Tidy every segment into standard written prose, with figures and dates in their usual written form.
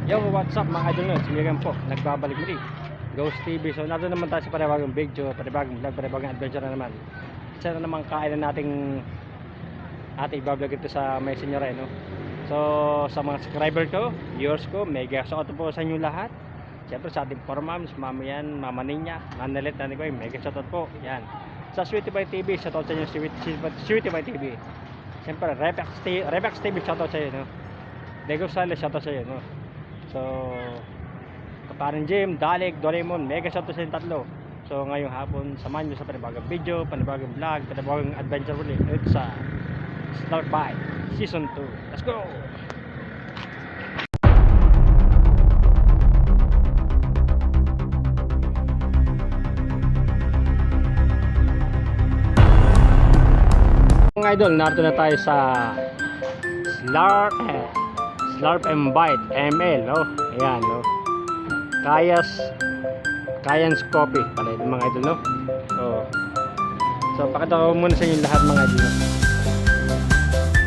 Yo, what's up mga idol nyo? Si Miriam po, nagbabalik muli Ghost TV. So nato naman tayo sa panibagong video, panibagong vlog, panibagong adventure na naman. Isa na naman kainan nating ating i-vlog ito sa Messenger no? So sa mga subscriber ko, viewers ko, mega shout out po sa inyo lahat. Siyempre sa ating formams, mama yan, mama ninya, Nanelet, nanay ko, mega shout out po. Yan. Sa Sweetie by TV, shout out sa inyo Sweetie by TV. Siyempre Rebex TV, shout out sa inyo no? Lego Sales, shout out sa inyo no? So, Kaparin Jim, Dalek, Doraemon, mega shout out sa tatlo. So, ngayong hapon, samahan nyo sa panibagong video, panibagong vlog, panibagong adventure ulit. It's sa Start By Season 2. Let's go! Mga idol, narito na tayo sa Slurp and Bite ML, no? Ayan, no? Kayans Coffee pala ito mga idol, no? So pakita ko muna sa inyo lahat mga idol, no?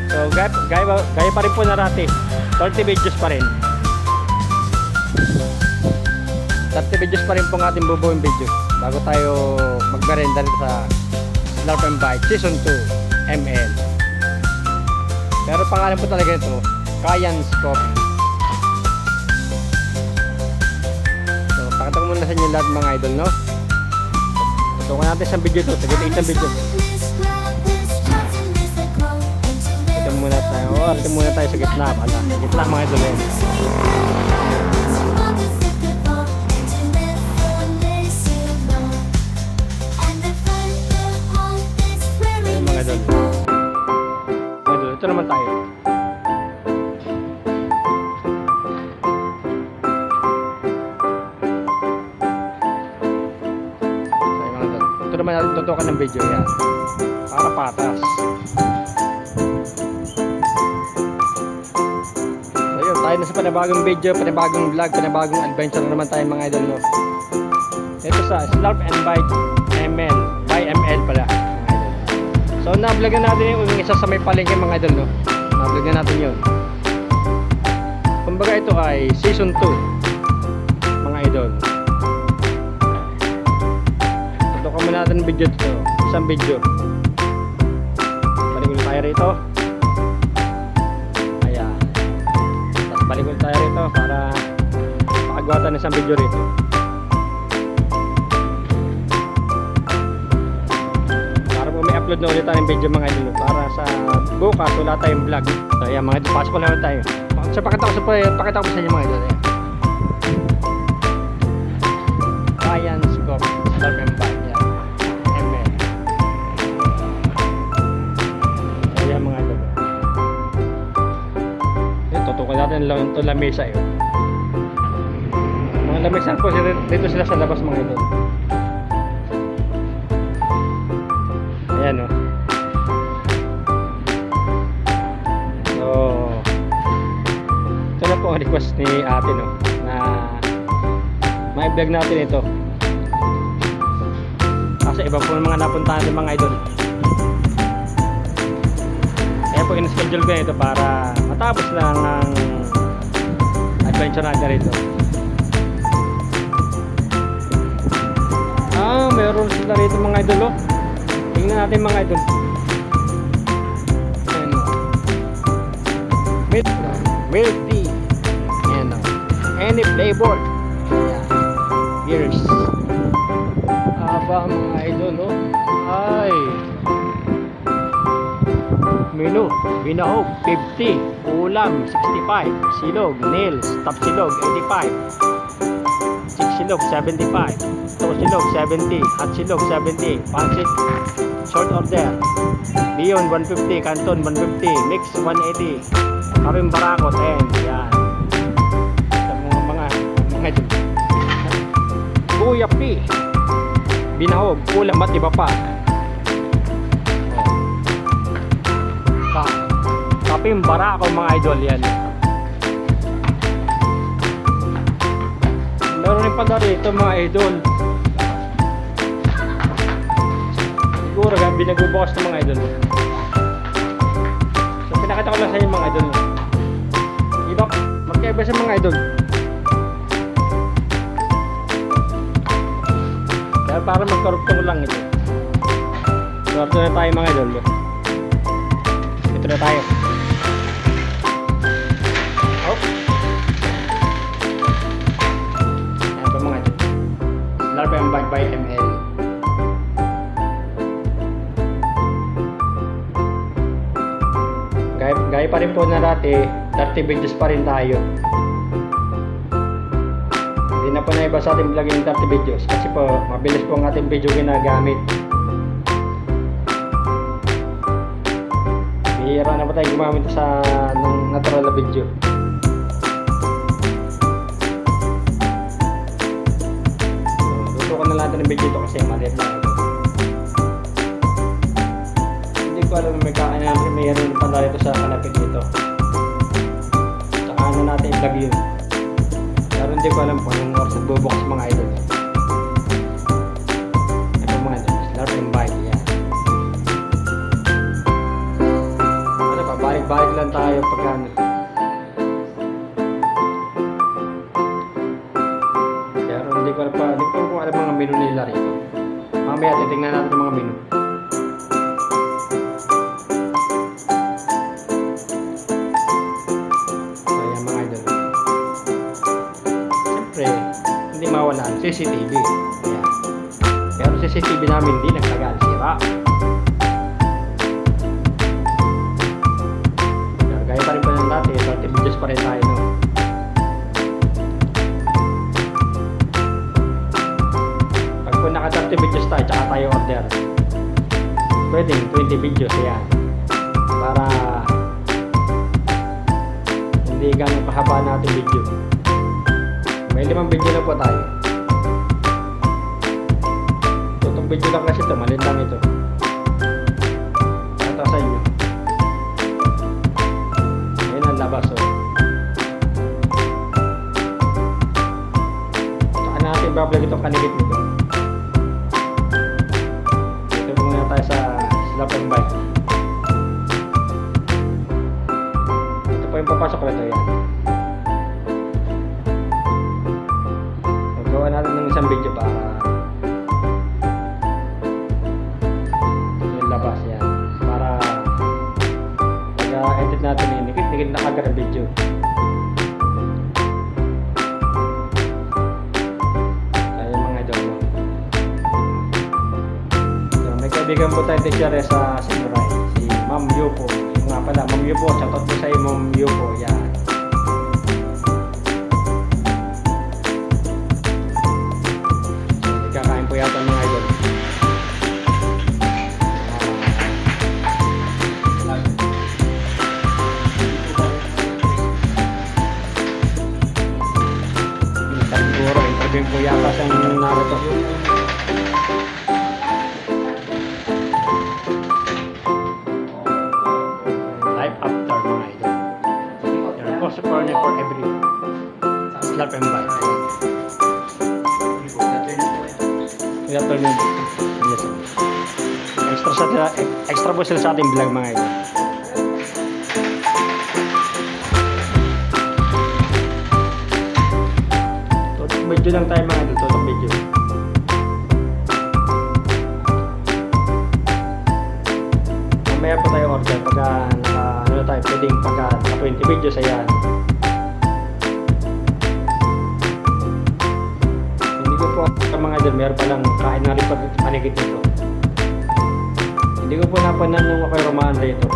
So gaya pa rin po narati 30 videos pa rin 30 videos pa rin po ang ating bubuong video bago tayo magmerenda rin sa Slurp and Bite Season 2 ML. Pero pangalan po talaga ito Kayans Coffee. So, pakita ko muna sa inyo lahat mga idol, no? Tutukan natin sa video ito. Tagalitin isang video. Ito muna tayo. Ito muna tayo sa gitna. Gitna mga idol yan. Ayan mga idol. Ito naman tayo. Naman natin tutukan ng video yan para patas. So yun, tayo na sa panibagong video, panibagong vlog, panibagong adventure na naman tayo mga idol, no? Ito sa Slurp and Bite ML by ML pala. So na-vlog na natin yung isa sa may palengke mga idol, no? Na-vlog na natin yun. Kumbaga ito ay Season 2 mga idol. Tutukan muna natin video ito, isang video. Balik ulit tayo rito. Ayan. Tapos balik ulit tayo rito para makagawa tayo ng isang video rito. Para po may upload na ulit tayong video mga idol para sa bukas wala tayong vlog. So ayan mga idol, pasok ko lang tayo. So pakita ko sa inyo mga idol. Ayan. Kayans Coffee, Slurp and Bite. Tutukan natin lang ito lamesa eh. Mga lamesa po dito sila sa labas mga ito. Ayan o. So ito na po ang request ni ate, no, na may vlog natin ito kasi iba po mga napuntahan ng mga idol. Kaya po in-schedule ko ito para matapos lang ang adventure natin rito. Meron sila rito mga idol, oh. Tingnan natin mga idol. Ayan, oh. Milk tea. Ayan, oh. Any flavor. Ayan. Here's aba mga idol, oh. Ay menu, binahog 50, ulam 65, silog, nails, top silog 85, 6 silog 75, 2 silog 70, hot silog 70, pancit short order, Leon 150, Canton 150, mix 180, karim barakot, and yan mga Kuya P, binahog, ulam at iba pa. Kapim barako mga idol yan. Meron rin pala rito mga idol. Siguro gabi nagbubukas ng mga idol. So pinakita ko lang sa inyo mga idol. Iba, magkaiba sa mga idol. para magkarugtong lang ito. So, ito na tayo mga idol. Ito na tayo. Oh. Yan po mga idol. Larpem bag by ML. Gaya pa rin po na dati, 30 videos pa rin tayo. Hindi na po na iba sa ating vlog yung 30 videos kasi po mabilis po ang ating video ginagamit. Bihira na po tayo gumamit sa ng natural na video. Tutukan na natin ng video ito kasi maliit lang ito. Hindi ko alam na mayroon pala ito sa kalapit dito. Saka ano natin i-vlog yun. Pero hindi ko alam po anong oras nagbubukas mga idol. Ito mga idol, slurp and bite, yan. Ano pa, balik-balik lang tayo pagka ano. Pero hindi ko alam mga menu nila rito. Mamaya titingnan natin yung mga menu. Hindi mawala ang CCTV. Ayan. Pero CCTV namin hindi nagtagal, sira. Pero gaya pa rin po ng dati, 30 videos pa rin tayo, no? Pag po naka 30 videos tayo, tsaka tayo order, pwedeng 20 videos, ayan. Para hindi ganun kahaba natin video. May 5 video na po tayo. Itong video lang kasi ito, maliit lang ito. Ito sa inyo. Ayan ang labas, oh. Saka natin bablog itong kanigit nito. Ito muna tayo sa slap and bite. Ito po yung papasok na ito, yan. Gawa natin ng isang video para yung labas yan. Para pag-edit natin yung nikit na kagad ang video. Kaya mga idol mo. So, may kaibigan po tayo teacher sa Samurai. Si Ma'am Yupo. Yung nga pala, Ma'am Yupo. Shoutout po sa iyo, Ma'am Yupo. Yan. Kakain po yata mga idol. Siguro, interview po yata sa narito. Life after mga idol. Your cost for every slap and bite. Yes. Extra po sila sa ating vlog mga idol. Tutok video lang tayo mga idol, tutok video. Mamaya po tayo order pagka ano tayo, pwedeng pagka 20 videos ayan. Mga idol, meron palang kain na rin panigit nito. Hindi ko po napanan nung ako'y Romaan rito.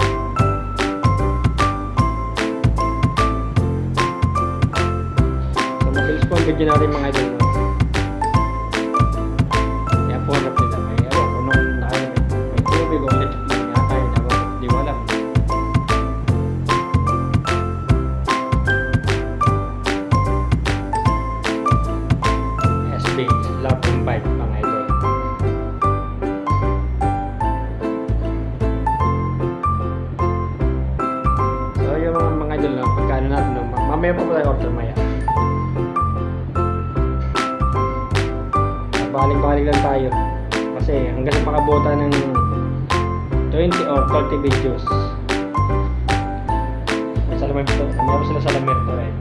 So mabilis po ang video natin mga idol. Kaya po harap nila. May ewan kung nung may tubig o electric lang nga tayo na di wala. SB Slap and Bite mga idol. So yung mga idol na pagkano natin no, mamaya pa po tayo order maya. Balik-balik lang tayo kasi hanggang sa pakabuta ng 20 or 30 videos. May salamin po, meron sila salamin ito rin.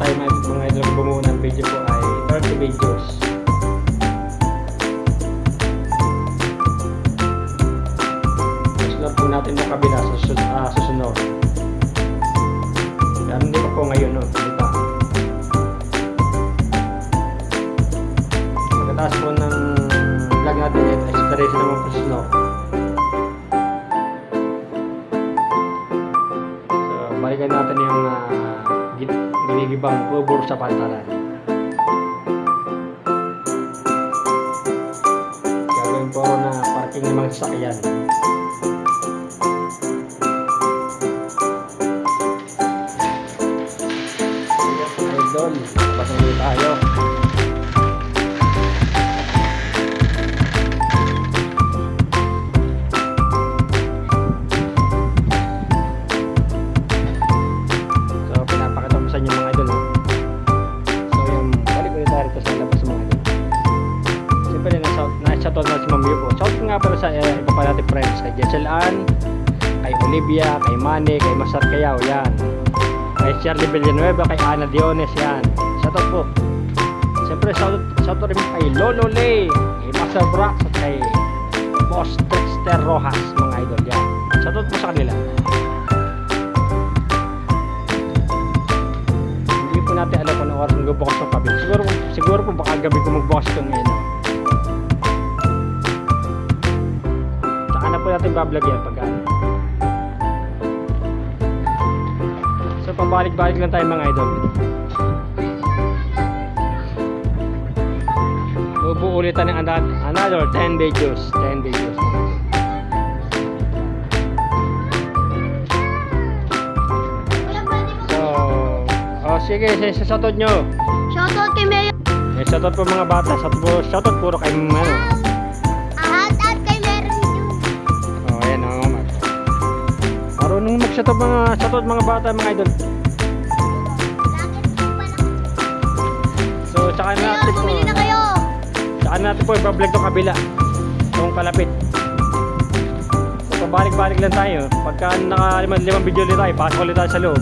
Tayo natin yung kabila sa susunod. Pero hindi pa po ngayon, no? Hindi pa. Pagkatapos po ng vlog natin, exploration naman po susunod. So, balikan natin yung ginigibang bubur sa pantalan. Gagawin po na parking ng mga sasakyan. Idol, pasang dito tayo. So, pinapakita ko sa inyo mga idol. So, yung balik ulit tayo rito sa labas mga idol. Siyempre, na-shoutout na si Ma'am Yu po. Shoutout nga pala sa iba pa natin friends. Kay Jessel Ann, kay Olivia, kay Manny, kay Masar Kayaw, yan. Kay Shirley Villanueva, kay Ana Diones, yan. Shoutout po. Siyempre, shoutout rin kay Lolo Lay, kay Master Brax, at kay Boss Trickster Rojas, mga idol, yan. Shoutout po sa kanila. Hindi po natin alam kung anong oras magbubukas ng kabin. Siguro po baka gabi ko magbukas ito ngayon. Tsaka na po natin bablog yan pag ano. So, pabalik-balik lang tayo mga idol. Ubuulitan ng another 10 videos. 10 videos. So, sige, shoutout nyo. Shoutout kay Mayor. Shoutout po mga bata. Shoutout puro kay ano. At kay Mayor June. Ayan o, mama. Marunong shoutout mga bata, mga idol. So, tsaka natin po. Bumili na kayo. Tsaka natin po ibablog itong kabila. Itong kalapit. So, pabalik-balik lang tayo. Pagka naka-5 video ulit tayo, pasok ulit tayo sa loob.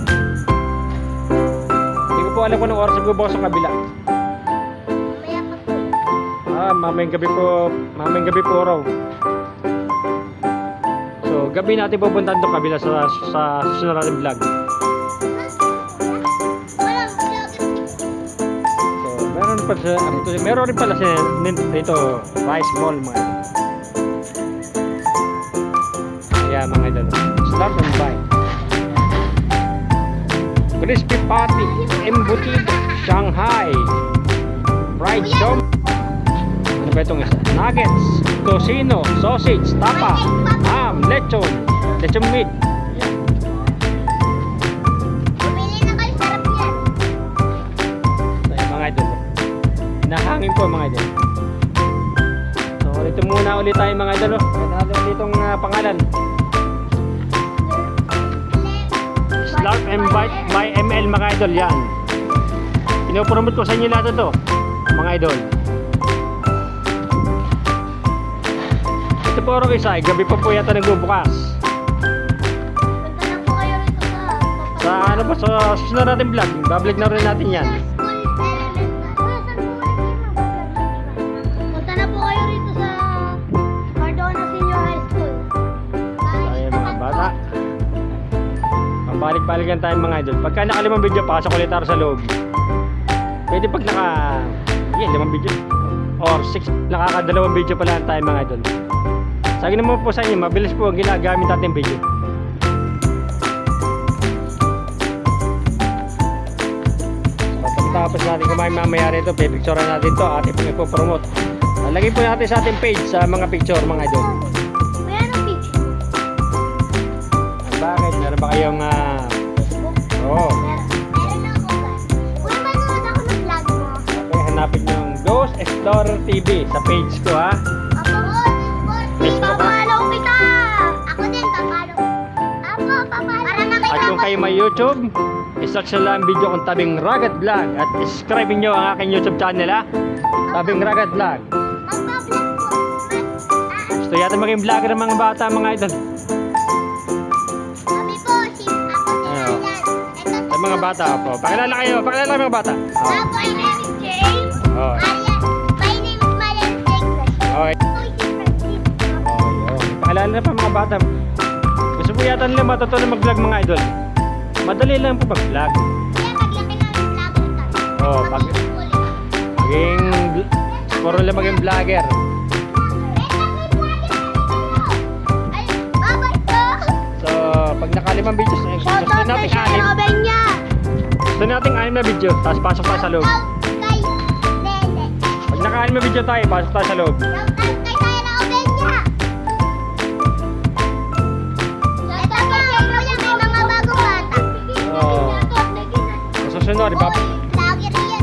Hindi ko po alam kung anong oras magbubukas sa kabila. Mamayang gabi po raw. So, gabi natin pupuntahan itong kabila sa susunod natin vlog. Meron rin pala dito Rice Mall mga ito. Ayan mga ito. Start and buy. Crispy Patty, Embutido, Shanghai, Fried Shom. Ano ba itong isa? Nuggets, Tocino, Sausage, Tapa, Ham, Lechon Meat. Bumili na kayo, sarap yan. So, ayan mga idol. Nahangin po mga idol. So, ulit muna ulit tayo mga idol. Kaya natin ulit itong pangalan. Slurp and Bite by ML mga idol, yan. Pinopromote ko sa inyo lahat ito mga idol. Ito po rin isa, gabi pa po yata nagbubukas. Punta na po kayo rito Sa ano po, sa susunod natin vlog, bablog na rin natin yan. Punta na po kayo rito sa Cardona Senior High School. Ay mga bata. Pabalik-balik lang tayo mga idol. Pagka naka-5 video, pasok ulit tayo sa loob. Pwede pag naka 5 video or 6, nakaka-2 video pa lang tayo mga idol. Sabi naman po sa inyo, mabilis po ang ginagamit natin video. So, pagkatapos natin kumain mamaya rito, pipicturean natin to, ating pong ipopromote. Lagay po natin sa ating page sa mga picture mga idol. May anong picture? Bakit? Meron ba kayong oo. Meron ako ba? Kuya, manood ako ng vlog mo. Okay, hanapin nyo yung Ghost Explorer TV sa page ko ha. Papalo kita! Ako din, papalo. Ako, papalo. Para makita At kung kayo may YouTube, isearch nyo lang ang video kong Tabing Ragat Vlog at subscribe nyo ang aking YouTube channel ha. Tabing Ragat Vlog. Magpa-vlog po. Gusto yata maging vlogger ng mga bata mga idol. Sabi po, ako si Ano? Alan. Sa mga bata po. Pakilala kayo, pakilala mga bata. Ako ay name is James. Oh. My name is Marian Jacques. Okay. Ako si Francis. Oh, yun. Pakilala na pa mga bata. bata nila matutunan mag-vlog mga idol. Madali lang po mag-vlog. Kaya paglaki namin vlogger tayo. Oo, maging puro lang maging vlogger. Ay, babay ko! So, pag nakalimang videos, gusto Shoutout natin kay Sir Robin niya! Gusto natin 6 na video, tapos pasok tayo sa loob. Shoutout kay Dede. Pag naka-6 na video tayo, pasok tayo sa loob. Shoutout kay Sir Robin niya! Shoutout kay Sir Robin, may mga bagong bata. Oo. Sa susunod, Vlogger yan.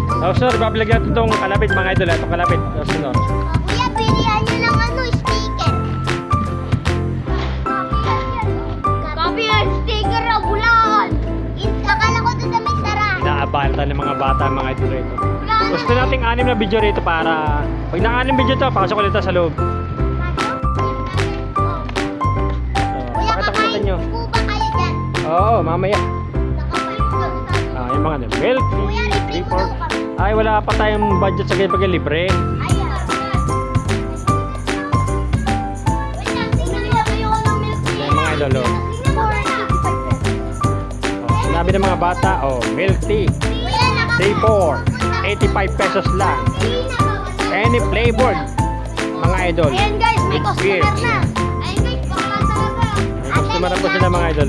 ibablog natin itong kalapit mga idol. Itong kalapit. Sa susunod. Kuya, pilihan nyo ng sticker. Copy yan, sticker na bulan. Akala ko doon sa may sara. Inaabahan tayo ng mga bata mga idol rito. Gusto nating 6 na video rito para pag naka-6 video to, pasok ulit tayo sa loob. Kuya, Pakita ko sa kakain inyo. po ba kayo dyan? Oo, mamaya. Nakapalit ko. Yung mga milk Kuya, tea, libre ko report. kami. Ay, wala pa tayong budget sa ganyan pag libre. Ayan. Wait lang, tingnan nila kayo ng milk tea. Yan mga idol. Sinabi ng mga bata, milk tea. Kuya, Day 4, 85 pesos lang. Any flavored, mga idol. Ayan guys, may With customer beer. na. Ayan guys, bakla talaga. May customer na po sila mga idol.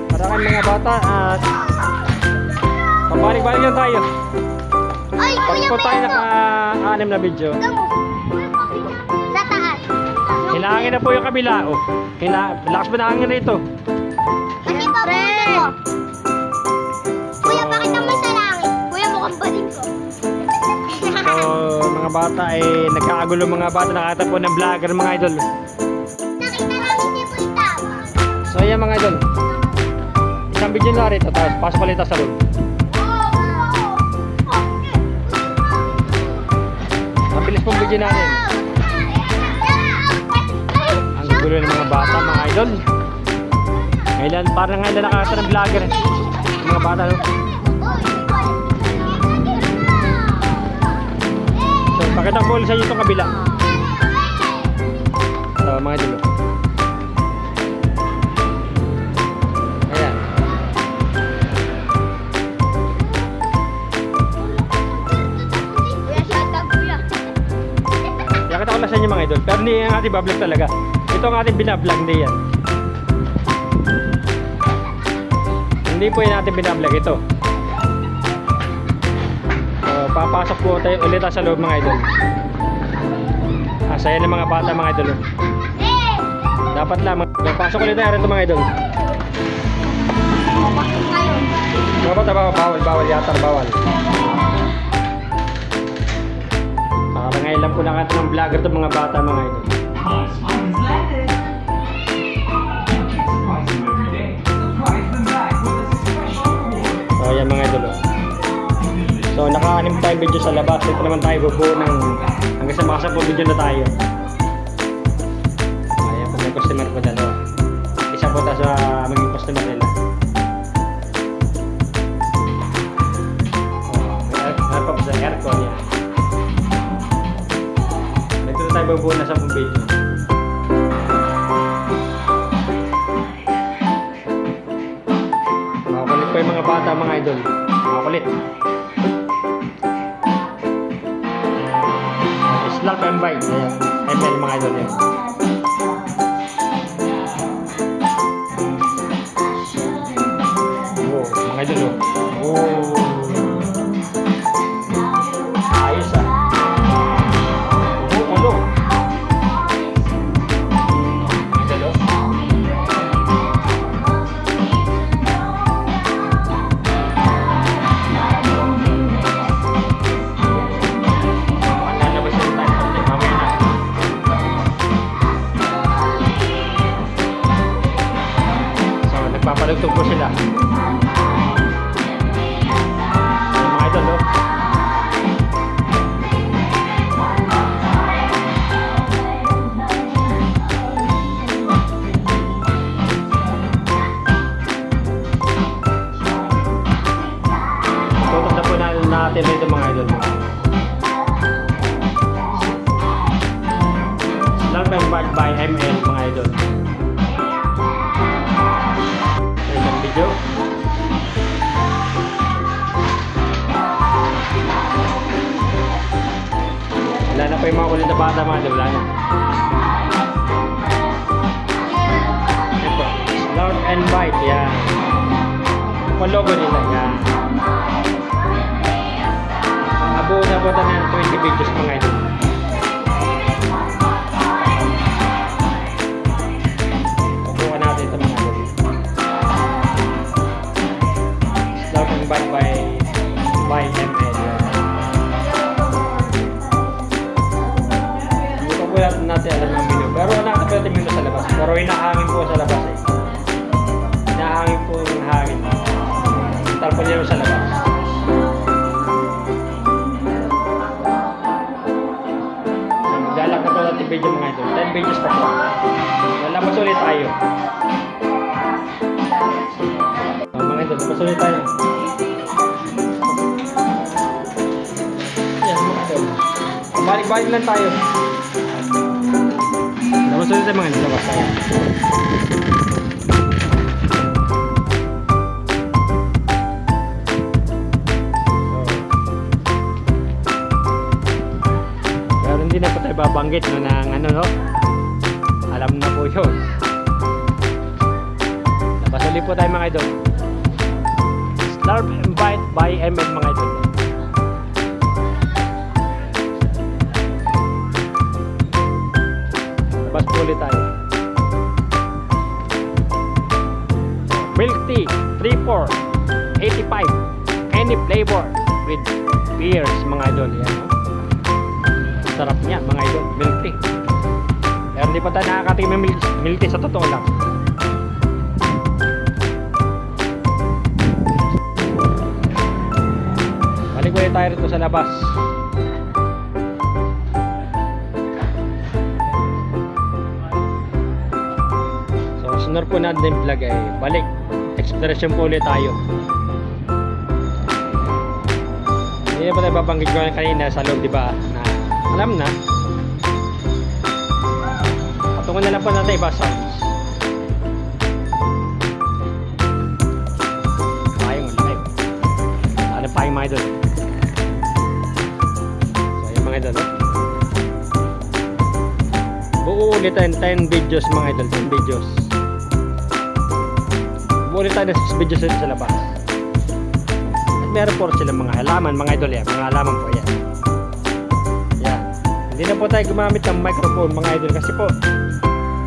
Para kayong mga bata at pabalik-balik lang tayo. Ay, Pag kuya, po tayo may naka-6 na video, sa taas. hinahangin na po yung kabila. Lakas ba na hangin rito? Kasi pabulo mo. Kuya, pakita mo sa langit. Kuya, mukhang bading ko. So, mga bata ay nagkakagulo mga bata, nakatagpo ng vlogger mga idol. Nakita namin si Puita. So, ayan mga idol. Isang video na rito, tapos pasok ulit tayo sa loob. Mabilis pong video natin. Ang gulo ng mga bata, mga idol. Ngayon, parang ngayon nakakita ng vlogger. Mga bata, no? So, pakita ko ulit sa inyo itong kabila. So, mga idol. Ayan. Kuya, shout out, kuya. Yakita ko lang sa inyo mga idol. Pero hindi yung ating bablog talaga. Ito ang ating binablog, hindi yan. Hindi po yung ating binablog ito. So, papasok po tayo ulit sa loob mga idol. Saya ng mga bata mga idol. Dapat lang, papasok ulit tayo rito mga idol. Pasok kayo. Mga bata, bawal yata, bawal. Parang ngayon lang po nakita ng vlogger to mga bata mga idol. So ayan mga idol. So naka-anim tayong video sa labas. Ito naman tayo bubuo ng hanggang sa mga 10 video na tayo. Ayan po may customer po dalawa. Isa po tayo sa maging customer nila. May pa po sa aircon yan. Ito na tayo bubuo na 10 video. Makakulit po yung mga bata mga idol. Makakulit. Slap and bite. Ayan. ML mga idol yan. Wow, mga idol oh. Oh. Ayos ah. Ulo. Mga idol oh. Lalabas yung tayo konti, mamaya na. So, nagpapalugtog po sila. Yung mga idol, oh. Tutok na po natin rito mga idol. Lang by ML mga idol. video. Wala na pa yung mga kulit na bata mga idol. Wala na. Ito. Slurp and Bite. Yan. Yung logo nila. Yan. Abuo na po ng 20 videos mga idol. Tutukan natin ito mga idol. Slurp and Bite by ML. Hindi ko po natin alam ang menu. Pero nakita po natin menu sa labas. Pero hinahangin po sa labas eh. Hinahangin po yung hangin. Talpon niya sa labas. Maglalak na po natin video mga idol. 10 videos pa po. Lalabas ulit tayo. Mga idol, labas ulit tayo. Yan mga idol. Balik-balik lang tayo. Labas ulit tayo mga idol. Labas tayo. Hindi na po tayo babanggit no, ng ano no, alam na po yun. Labas ulit po tayo mga idol. Slurp and Bite by ML mga idol. Labas po ulit tayo. Milk tea 3-4 85 any flavor with beers mga idol. Yan no? Sarap niya mga idol, milk tea. Pero hindi pa tayo nakakatingin ng milk tea sa totoo lang. Balik ulit tayo rito sa labas. So sunod po natin yung vlog ay balik. Exploration po ulit tayo. Hindi pa tayo babanggit ko kanina sa loob, diba? Na alam na. Patungan na lang po natin iba sounds. Payong live. Ano payong mga idol? So yung mga idol buo ulit tayo 10 videos mga idol. 10 videos. Buo ulit tayo ng 6 videos sa labas. At meron po silang mga halaman mga idol yan. Mga halaman po yan. Hindi na po tayo gumamit ng microphone mga idol kasi po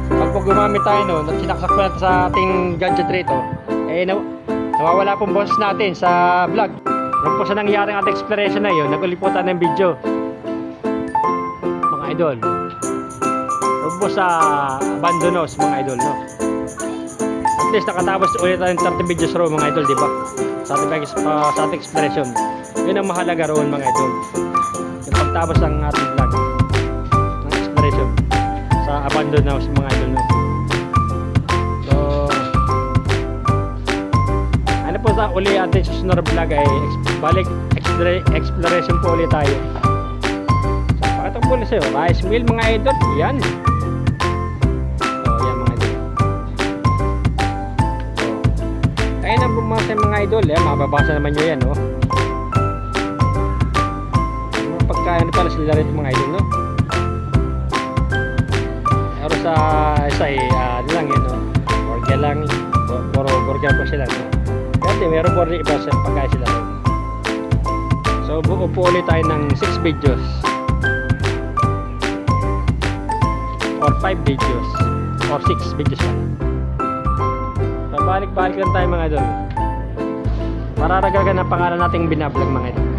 pag po gumamit tayo no, sinaksak po natin sa ating gadget rito eh nawawala pong boses natin sa vlog. Nung po sa nangyaring ating exploration na yun, naguliputan ng video mga idol. Nung po sa Abandonos mga idol no. At least nakatapos ulit tayo ng 30 videos row mga idol, diba? Sa ating exploration yun ang mahalaga roon mga idol, yung pagtapos ng ating vlog sa Abandonos mga idol no. So ano po sa uli ating susunod vlog ay balik exploration po ulit tayo. So pakatong po na sa'yo rice meal mga idol. Yan. So yan mga idol. So ayun ang bumasa mga idol. Yan, mababasa naman nyo yan no. Mga pagkain pala sila rin mga idol no. Pero sa isa ano lang yun no, burger lang, puro burger po sila no. Kasi meron po rin iba sa pagkain sila no. So buo po ulit tayo ng 6 videos or 5 videos or 6 videos lang. So balik-balik lang tayo mga idol. Mararagagan ang pangalan nating binablog mga idol.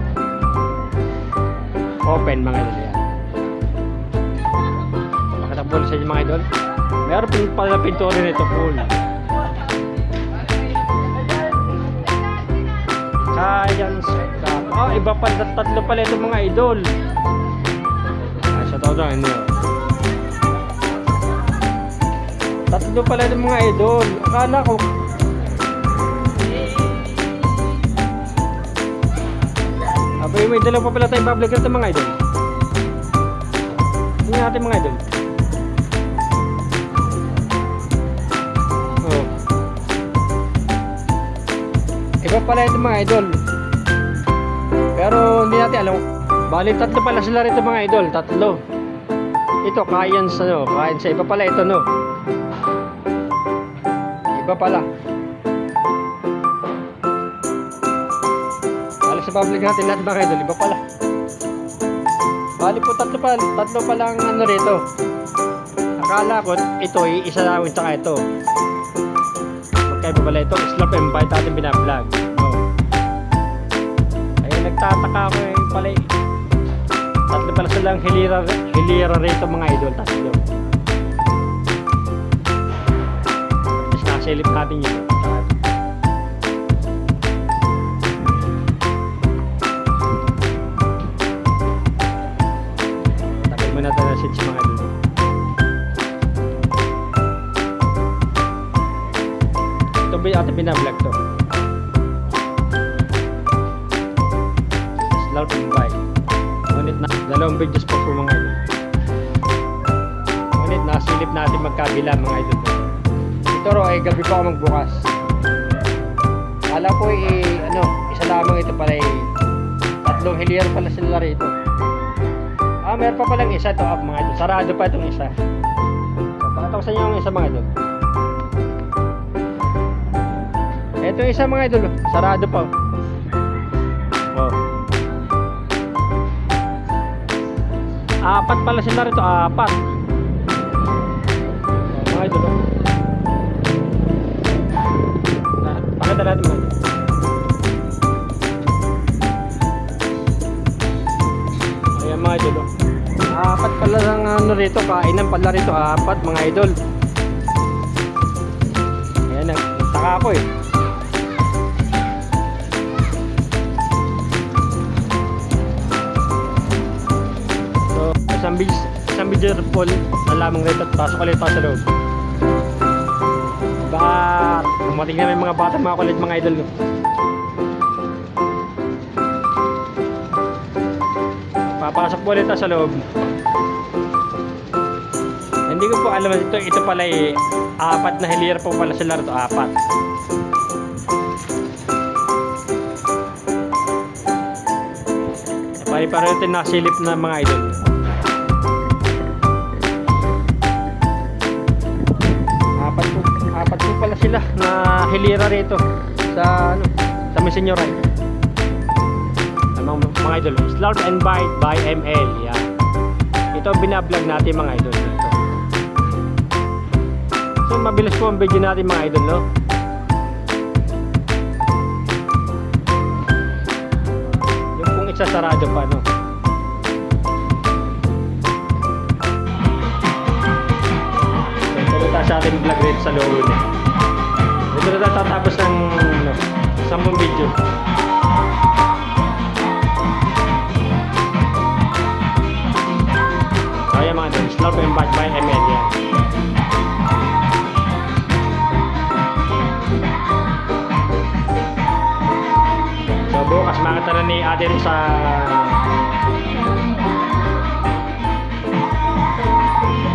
Open mga idol yan. Full sa inyo mga idol. Meron pala pintura nito full. Science. Oh, iba pa. Tatlo pala ito mga idol. Ay, sa tao lang. Tatlo pala ito mga idol. Akala ko. Abay, may dalawa pa pala tayong bablog ito mga idol. Tingnan natin mga idol. Iba pala ito mga idol. Pero hindi natin alam. Bali tatlo pala sila rito mga idol. Tatlo. Ito kain sa no. Kain sa iba pala ito no. Iba pala. Bali sa public natin lahat mga idol. Iba pala. Bali po tatlo pa lang ano rito. Akala ko ito isa lang tsaka ito. Magkaiba pala ito. Slap and bite natin binablog. Ay nagtataka ako pala tatlo pala silang hilira rito mga idol. Tatlo. Tapos nakasilip natin yun. Tagal mo natin na seats mga idol. Ito ba yung ating binablog to? Slap and bite. Ngunit na dalawang videos po mga idol. Ngunit nasilip natin magkabila mga idol. Ito ro ay gabi pa ako magbukas. Kala ko isa lamang ito pala tatlong hilyer pala sila rito. Meron pa palang isa ito mga idol. Sarado pa itong isa. So, pakita ko sa inyo yung isa mga idol. Ito yung isa mga idol. Sarado pa. Apat pala sila rito, apat. Mga idol. Pakita natin mga idol. Ayan mga idol. Apat pala lang ano rito, kainan pala rito, apat mga idol. Ayan, nagtaka ako eh. Isang video poll na lamang rito at pasok ulit pa sa loob. Baka dumating na may mga bata mga kulit mga idol no? Papasok po ulit sa loob. Hindi ko po alam ito pala apat na hilyer po pala sila rito, apat. Pare-pareho ito nasilip na mga idol. Apat po pala sila na hilira rito sa Mesenyoran. Mga idol, Slap and Bite by ML. Yan. Ito ang binablog natin mga idol dito. So mabilis po ang video natin mga idol no. Yung pong isasarado pa no. Sa ating vlog rito sa loob. Ito na tatapos ng 10 video. Ayan mga idol, Slap and Bite by ML yan. So bukas makita na ni Aden sa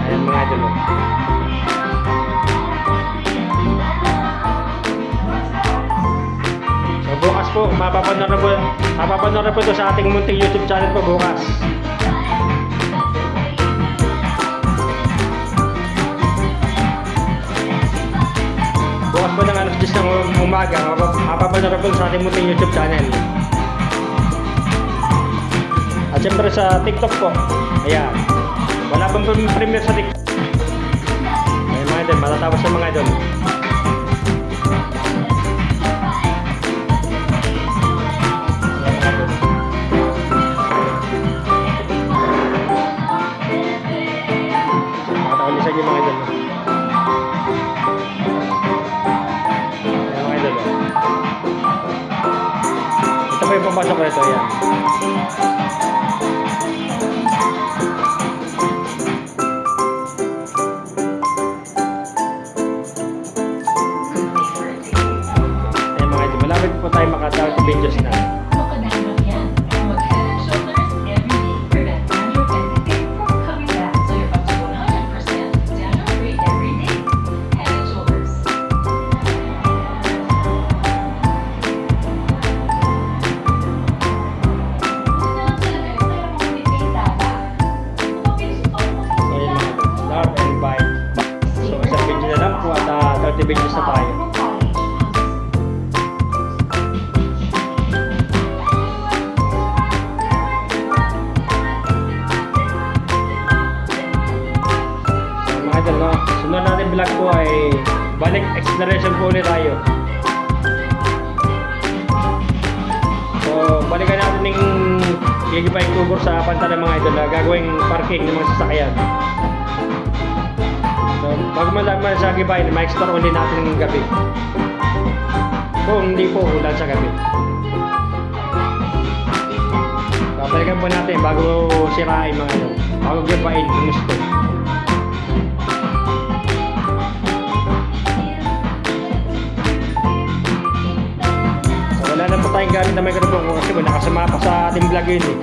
ayan mga idol. Bukas po, mapapanood na po ito sa ating munting YouTube channel po bukas. Bukas po ng alas 10 ng umaga, mapapanood na po sa ating munting YouTube channel. At syempre sa TikTok po. Ayan. Wala pang premiere sa TikTok. Ayan mga idol, matatapos sa mga idol. Sige mga idol. Ayan mga idol. Ito po yung papasok ko ito. Ayan. Ayan mga idol. Malapit po tayo makatawag sa videos na. balik exploration po ulit tayo. So, balikan natin yung gigipay tubor sa pantalan mga idol na gagawing parking ng mga sasakyan. So, bago malaman sa gibay, ma-explore ulit natin ng gabi. Kung hindi po ulan sa gabi. Balikan po natin bago sirain mga ano, bago gibain kung gusto. So, wala na po tayong gamit na microphone kasi nakasama pa sa ating vlog yun eh.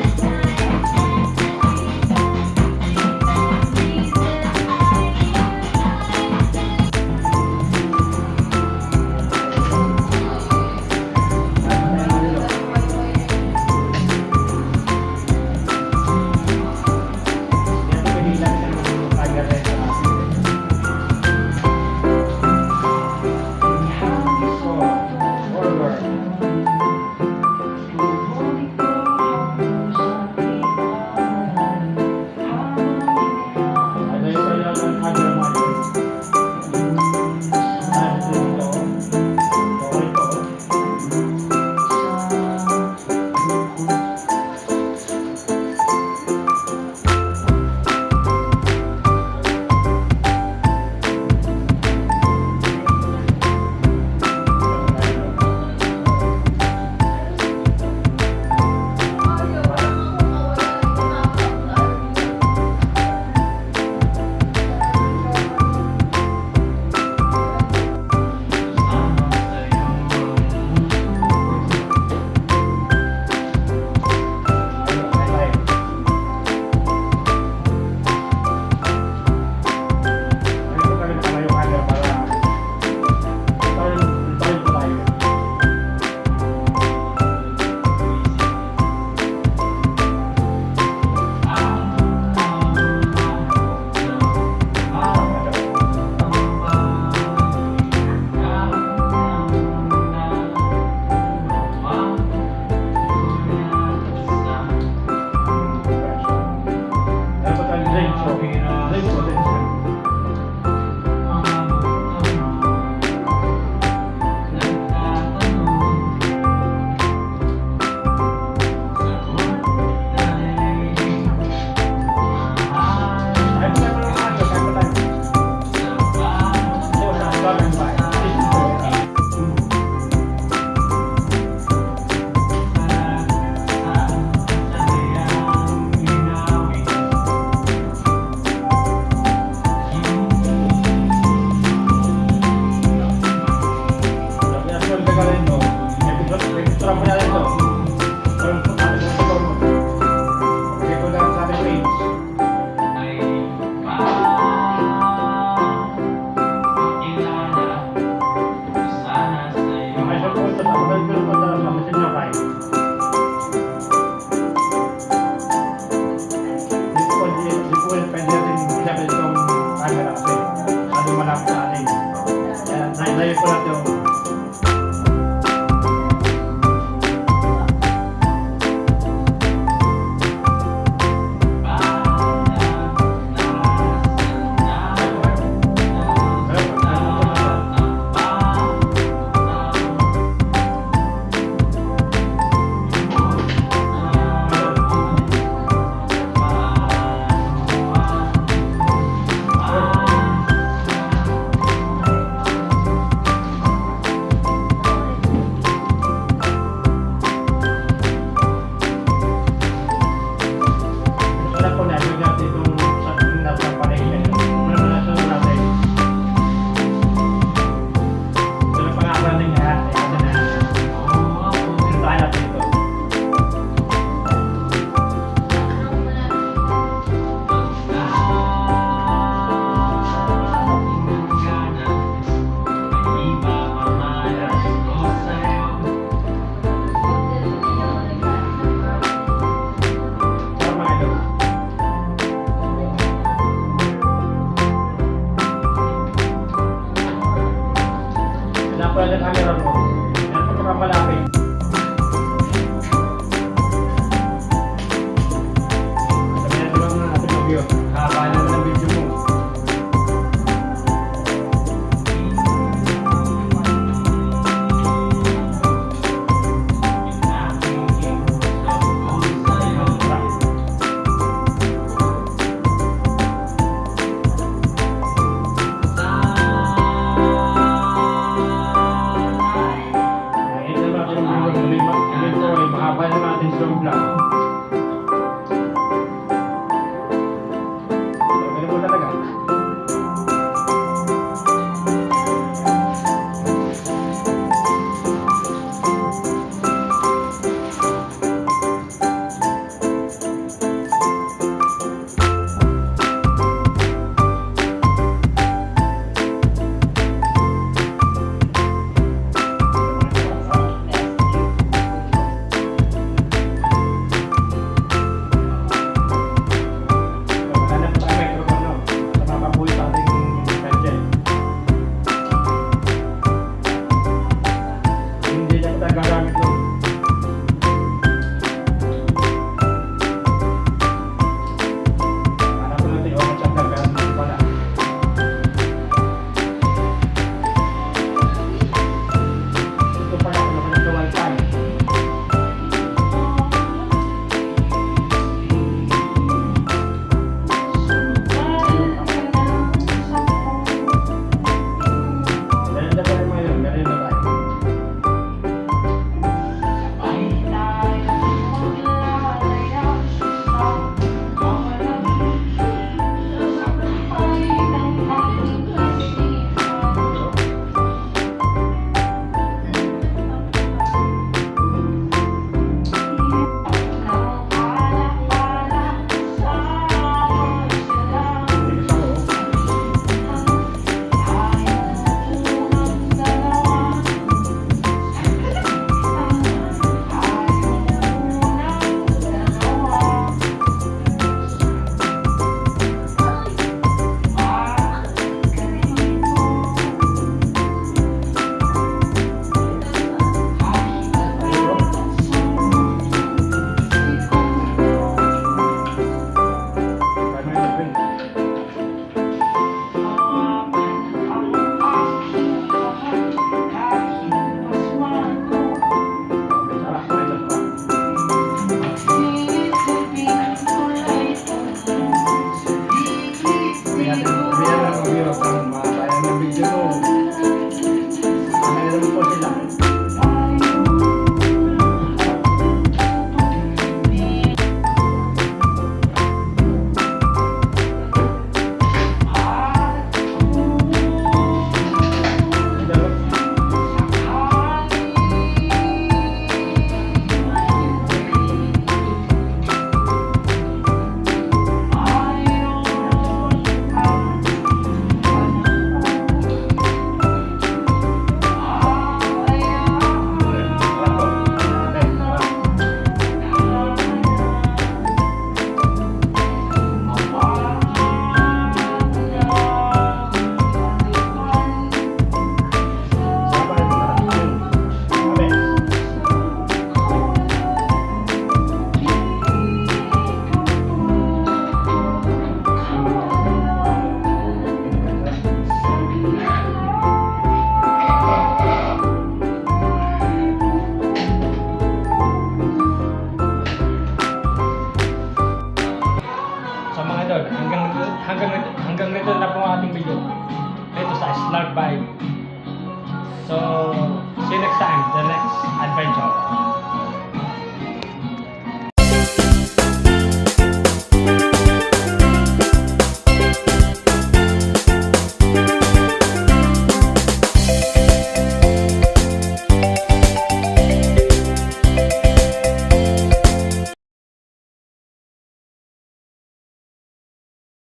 po sila.